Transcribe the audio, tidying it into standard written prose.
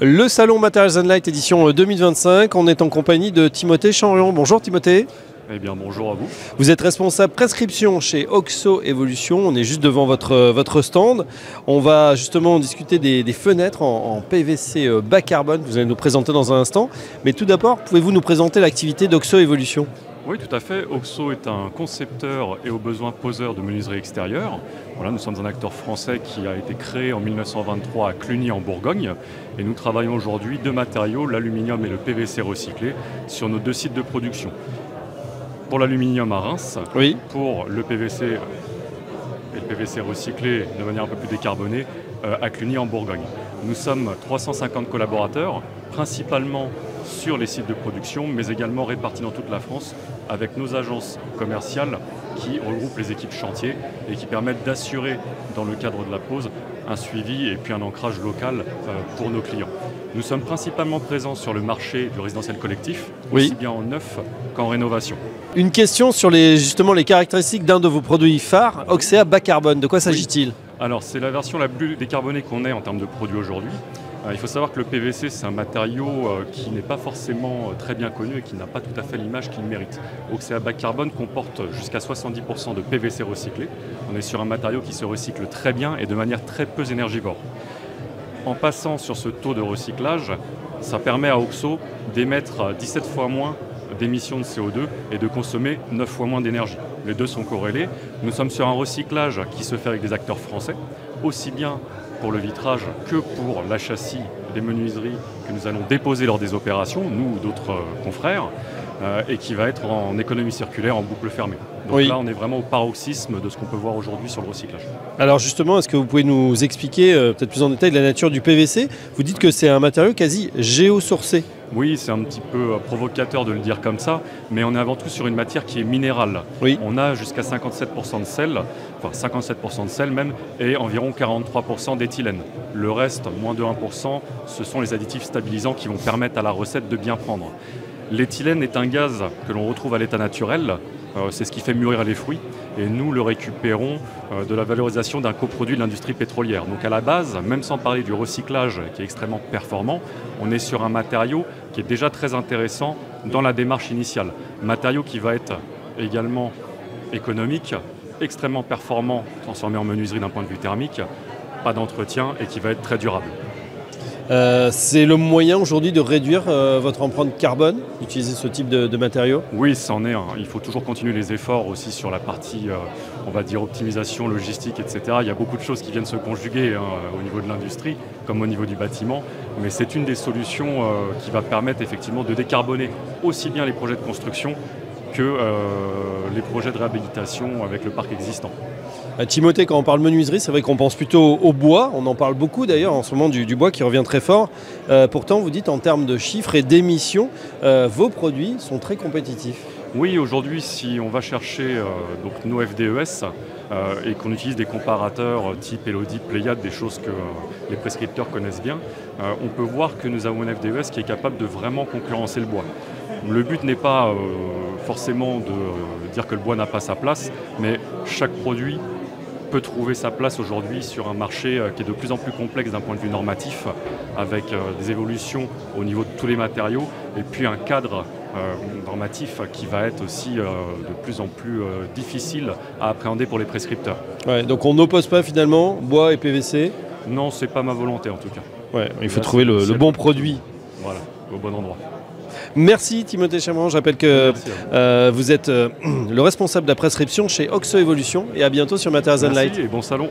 Le salon Materials & Light édition 2025, on est en compagnie de Timothée Chanrion. Bonjour Timothée. Eh bien bonjour à vous. Vous êtes responsable prescription chez Oxo Evolution, on est juste devant votre stand. On va justement discuter des fenêtres en PVC bas carbone que vous allez nous présenter dans un instant. Mais tout d'abord, pouvez-vous nous présenter l'activité d'Oxo Evolution ? Oui, tout à fait. Oxo est un concepteur et au besoin poseur de menuiserie extérieure. Voilà, nous sommes un acteur français qui a été créé en 1923 à Cluny en Bourgogne. Et nous travaillons aujourd'hui deux matériaux, l'aluminium et le PVC recyclé, sur nos deux sites de production. Pour l'aluminium à Reims, oui. Pour le PVC et le PVC recyclé de manière un peu plus décarbonée à Cluny en Bourgogne. Nous sommes 350 collaborateurs, principalement sur les sites de production, mais également répartis dans toute la France avec nos agences commerciales qui regroupent les équipes chantier et qui permettent d'assurer, dans le cadre de la pose, un suivi et puis un ancrage local pour nos clients. Nous sommes principalement présents sur le marché du résidentiel collectif, oui. Aussi bien en neuf qu'en rénovation. Une question sur justement les caractéristiques d'un de vos produits phares, Oxéa bas carbone. De quoi s'agit-il ? Oui. Alors c'est la version la plus décarbonée qu'on ait en termes de produits aujourd'hui. Il faut savoir que le PVC, c'est un matériau qui n'est pas forcément très bien connu et qui n'a pas tout à fait l'image qu'il mérite. Oxéa bas carbone comporte jusqu'à 70% de PVC recyclé. On est sur un matériau qui se recycle très bien et de manière très peu énergivore. En passant sur ce taux de recyclage, ça permet à Oxo d'émettre 17 fois moins d'émissions de CO2 et de consommer 9 fois moins d'énergie. Les deux sont corrélés. Nous sommes sur un recyclage qui se fait avec des acteurs français, aussi bien pour le vitrage que pour la châssis des menuiseries que nous allons déposer lors des opérations, nous ou d'autres confrères, et qui va être en économie circulaire en boucle fermée. Donc oui. Là, on est vraiment au paroxysme de ce qu'on peut voir aujourd'hui sur le recyclage. Alors justement, est-ce que vous pouvez nous expliquer peut-être plus en détail la nature du PVC ? Vous dites que c'est un matériau quasi géosourcé. Oui, c'est un petit peu provocateur de le dire comme ça, mais on est avant tout sur une matière qui est minérale. Oui. On a jusqu'à 57% de sel, enfin 57% de sel même, et environ 43% d'éthylène. Le reste, moins de 1%, ce sont les additifs stabilisants qui vont permettre à la recette de bien prendre. L'éthylène est un gaz que l'on retrouve à l'état naturel, c'est ce qui fait mûrir les fruits, et nous le récupérons de la valorisation d'un coproduit de l'industrie pétrolière. Donc à la base, même sans parler du recyclage qui est extrêmement performant, on est sur un matériau qui est déjà très intéressant dans la démarche initiale. Matériau qui va être également économique, extrêmement performant, transformé en menuiserie d'un point de vue thermique, pas d'entretien et qui va être très durable. C'est le moyen aujourd'hui de réduire votre empreinte carbone, d'utiliser ce type de matériaux ? Oui, c'en est un. Il faut toujours continuer les efforts aussi sur la partie, on va dire, optimisation, logistique, etc. Il y a beaucoup de choses qui viennent se conjuguer au niveau de l'industrie, comme au niveau du bâtiment. Mais c'est une des solutions qui va permettre effectivement de décarboner aussi bien les projets de construction que les projets de réhabilitation avec le parc existant. Timothée, quand on parle menuiserie, c'est vrai qu'on pense plutôt au bois. On en parle beaucoup d'ailleurs en ce moment du bois qui revient très fort. Pourtant, vous dites en termes de chiffres et d'émissions, vos produits sont très compétitifs. Oui, aujourd'hui, si on va chercher donc nos FDES et qu'on utilise des comparateurs type Elodie, Pléiade, des choses que les prescripteurs connaissent bien, on peut voir que nous avons un FDES qui est capable de vraiment concurrencer le bois. Le but n'est pas forcément de dire que le bois n'a pas sa place, mais chaque produit peut trouver sa place aujourd'hui sur un marché qui est de plus en plus complexe d'un point de vue normatif, avec des évolutions au niveau de tous les matériaux, et puis un cadre normatif qui va être aussi de plus en plus difficile à appréhender pour les prescripteurs. Ouais, donc on n'oppose pas finalement bois et PVC ? Non, c'est pas ma volonté en tout cas. Ouais, il faut trouver le bon produit. Voilà, au bon endroit. Merci Timothée Chanrion, je rappelle que vous êtes le responsable de la prescription chez Oxo Evolution et à bientôt sur Materials & Light. Merci et bon salon.